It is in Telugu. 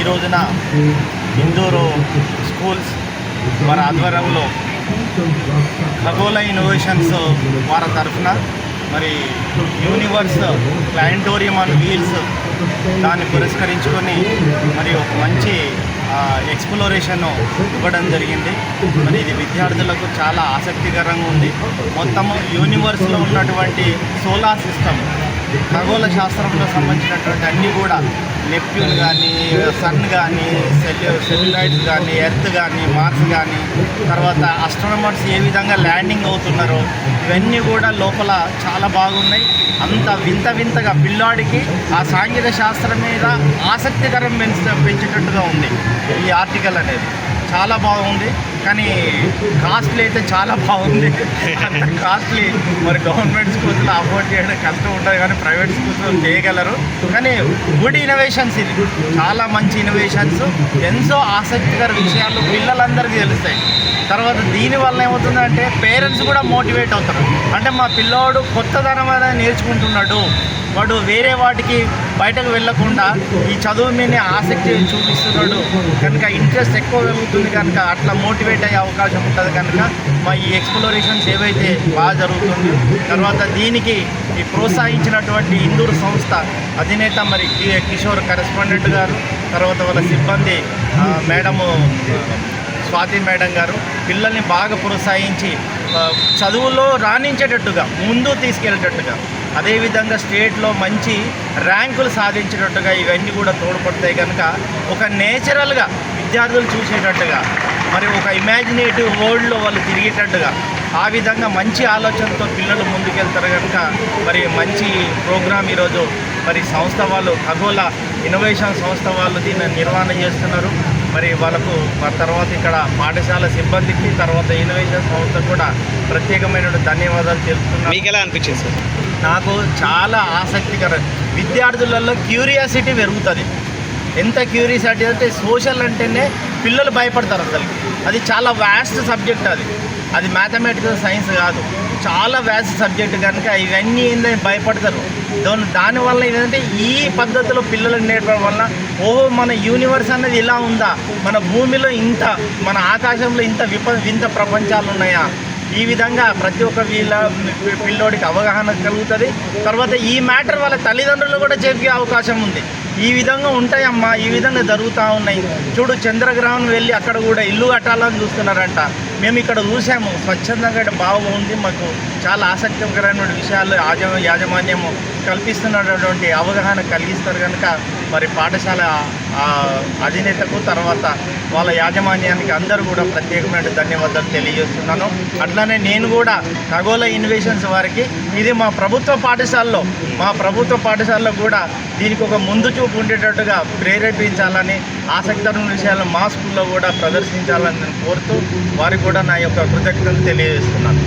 రోజున ఇందూరు స్కూల్స్ వారి ఆధ్వర్యంలో ఖగోళ ఇన్నోవేషన్స్ వారి తరఫున మరి యూనివర్స్ ప్లానిటోరియం ఆన్ వీల్స్ దాన్ని పురస్కరించుకొని మరి ఒక మంచి ఎక్స్ప్లోరేషన్ ఇవ్వడం జరిగింది. మరి ఇది విద్యార్థులకు చాలా ఆసక్తికరంగా ఉంది. మొత్తము యూనివర్స్లో ఉన్నటువంటి సోలార్ సిస్టమ్, ఖగోళ శాస్త్రంలో సంబంధించినటువంటి అన్నీ కూడా నెప్ట్యూన్ కానీ, సన్ కానీ, సెల్యులాయిడ్స్ కానీ, ఎర్త్ కానీ, మార్స్ కానీ, తర్వాత ఆస్ట్రోనమర్స్ ఏ విధంగా ల్యాండింగ్ అవుతున్నారో ఇవన్నీ కూడా లోపల చాలా బాగున్నాయి. అంత వింతగా పిల్లాడికి ఆ సాంఘిక శాస్త్రం మీద ఆసక్తికరం పెంచేటట్టుగా ఉంది ఈ ఆర్టికల్ అనేది. చాలా బాగుంది, కానీ కాస్ట్లీ అయితే చాలా బాగుంది. అంత కాస్ట్లీ మరి గవర్నమెంట్ స్కూల్స్లో అఫోర్డ్ చేయడం కష్టం ఉంటుంది, కానీ ప్రైవేట్ స్కూల్స్లో చేయగలరు. కానీ గుడ్ ఇన్నోవేషన్స్, ఇది చాలా మంచి ఇన్నోవేషన్స్, ఎంతో ఆసక్తికర విషయాలు పిల్లలందరికీ తెలుస్తాయి. తర్వాత దీనివల్ల ఏమవుతుందంటే పేరెంట్స్ కూడా మోటివేట్ అవుతారు. అంటే మా పిల్లోడు కొత్తదనం అనేది నేర్చుకుంటున్నాడు, వాడు వేరే వాటికి బయటకు వెళ్ళకుండా ఈ చదువు మీద ఆసక్తి చూపిస్తున్నాడు కనుక ఇంట్రెస్ట్ ఎక్కువ కలుగుతుంది కనుక అట్లా మోటివేట్ అయ్యే అవకాశం ఉంటుంది కనుక మా ఈ ఎక్స్ప్లోరేషన్స్ ఏవైతే బాగా జరుగుతుంది. తర్వాత దీనికి ఈ ప్రోత్సహించినటువంటి ఇందూరు సంస్థ అధినేత మరి కిషోర్ కరెస్పాండెంట్ గారు, తర్వాత వాళ్ళ సిబ్బంది మేడము స్వాతి మేడం గారు పిల్లల్ని బాగా ప్రోత్సహించి చదువులో రాణించేటట్టుగా ముందు తీసుకెళ్ళేటట్టుగా, అదేవిధంగా స్టేట్లో మంచి ర్యాంకులు సాధించేటట్టుగా ఇవన్నీ కూడా తోడ్పడతాయి కనుక ఒక నేచురల్గా విద్యార్థులు చూసేటట్టుగా, మరి ఒక ఇమాజినేటివ్ వరల్డ్లో వాళ్ళు తిరిగేటట్టుగా ఆ విధంగా మంచి ఆలోచనతో పిల్లలు ముందుకెళ్తారు కనుక మరి మంచి ప్రోగ్రాం ఈరోజు మరి సంస్థ వాళ్ళు ఖగోళ ఇన్నోవేషన్ సంస్థ వాళ్ళు దీన్ని నిర్వహణ చేస్తున్నారు. మరి వాళ్ళకు తర్వాత ఇక్కడ పాఠశాల సిబ్బందికి, తర్వాత ఇన్నోవేషన్ సంస్థ కూడా ప్రత్యేకమైన ధన్యవాదాలు తెలుపుతున్నాను. మీకు ఎలా అనిపించింది సార్? నాకు చాలా ఆసక్తికరం, విద్యార్థులలో క్యూరియాసిటీ పెరుగుతుంది. ఎంత క్యూరియాసిటీ అంటే సోషల్ అంటేనే పిల్లలు భయపడతారు అసలు. అది చాలా వ్యాస్ట్ సబ్జెక్ట్, అది మ్యాథమెటికల్ సైన్స్ కాదు, చాలా వ్యాస్ట్ సబ్జెక్ట్ కనుక ఇవన్నీ ఏంటంటే భయపడతారు. దానివల్ల ఏంటంటే ఈ పద్ధతిలో పిల్లలకు నేర్పడం వల్ల ఓహో మన యూనివర్స్ అనేది ఇలా ఉందా, మన భూమిలో ఇంత, మన ఆకాశంలో ఇంత వింత ప్రపంచాలు ఉన్నాయా, ఈ విధంగా ప్రతి ఒక్క పిల్లోడికి అవగాహన కలుగుతుంది. తర్వాత ఈ మ్యాటర్ వాళ్ళ తల్లిదండ్రులు కూడా చెప్పే అవకాశం ఉంది. ఈ విధంగా ఉంటాయమ్మా, ఈ విధంగా జరుగుతూ ఉన్నాయి, చూడు చంద్రగ్రహణం వెళ్ళి అక్కడ కూడా ఇల్లు కట్టాలని చూస్తున్నారంట, మేము ఇక్కడ చూసాము, స్వచ్ఛందంగా బాగుంది, మాకు చాలా ఆసక్తికరమైన విషయాలు యాజమాన్యము కల్పిస్తున్నటువంటి అవగాహన కలిగిస్తారు కనుక మరి పాఠశాల అధినేతకు, తర్వాత వాళ్ళ యాజమాన్యానికి అందరూ కూడా ప్రత్యేకమైన ధన్యవాదాలు తెలియజేస్తున్నాను. అట్లానే నేను కూడా ఖగోళ ఇన్నోవేషన్స్ వారికి ఇది మా ప్రభుత్వ పాఠశాలలో కూడా దీనికి ఒక ముందు చూపు ఉండేటట్టుగా ప్రేరేపించాలని, ఆసక్తికరమైన విషయాలను మా స్కూల్లో కూడా ప్రదర్శించాలని నేను కోరుతూ వారికి కూడా నా యొక్క కృతజ్ఞతలు తెలియజేస్తున్నాను.